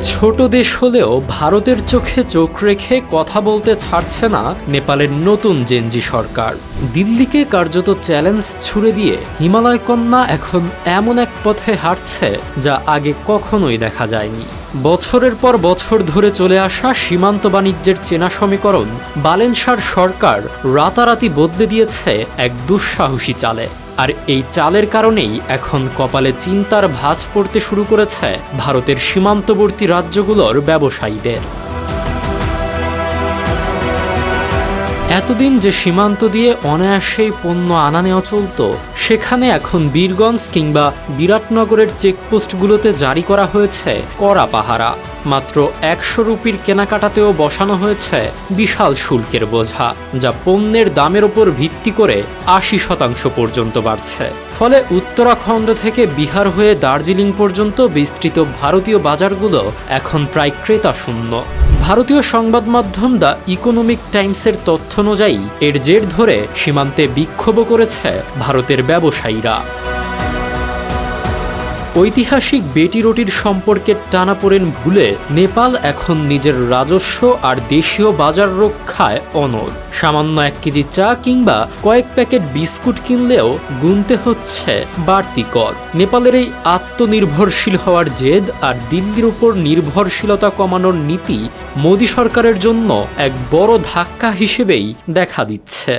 ছোট দেশ হলেও ভারতের চোখে চোখ রেখে কথা বলতে ছাড়ছে না নেপালের নতুন জেনজি সরকার। দিল্লিকে কার্যত চ্যালেঞ্জ ছুড়ে দিয়ে হিমালয় কন্যা এখন এমন এক পথে হাঁটছে যা আগে কখনোই দেখা যায়নি। বছরের পর বছর ধরে চলে আসা সীমান্ত বাণিজ্যের চেনা সমীকরণ বালেনশার সরকার রাতারাতি বদলে দিয়েছে এক দুঃসাহসী চালে। আর এই চালের কারণেই এখন কপালে চিন্তার ভাঁজ পড়তে শুরু করেছে ভারতের সীমান্তবর্তী রাজ্যগুলোর ব্যবসায়ীদের। এতদিন যে সীমান্ত দিয়ে অনায়াসেই পণ্য আনা নেওয়া চলত, সেখানে এখন বীরগঞ্জ কিংবা বিরাটনগরের চেকপোস্টগুলোতে জারি করা হয়েছে কড়া পাহারা। মাত্র ১০০ রুপির কেনাকাটাতেও বসানো হয়েছে বিশাল শুল্কের বোঝা, যা পণ্যের দামের ওপর ভিত্তি করে ৮০% পর্যন্ত বাড়ছে। ফলে উত্তরাখণ্ড থেকে বিহার হয়ে দার্জিলিং পর্যন্ত বিস্তৃত ভারতীয় বাজারগুলো এখন প্রায় ক্রেতা শূন্য। ভারতীয় সংবাদ মাধ্যম দ্য ইকোনমিক টাইমসের তথ্য অনুযায়ী এর জের ধরে সীমান্তে বিক্ষোভও করেছে ভারতের ব্যবসায়ীরা। ঐতিহাসিক বেটি রুটির সম্পর্কের টানাপোড়েন ভুলে নেপাল এখন নিজের রাজস্ব আর দেশীয় বাজার রক্ষায় অনড়। সামান্য ১ কেজি চা কিংবা কয়েক প্যাকেট বিস্কুট কিনলেও গুনতে হচ্ছে বাড়তি কর। নেপালের এই আত্মনির্ভরশীল হওয়ার জেদ আর দিল্লির উপর নির্ভরশীলতা কমানোর নীতি মোদি সরকারের জন্য এক বড় ধাক্কা হিসেবেই দেখা দিচ্ছে।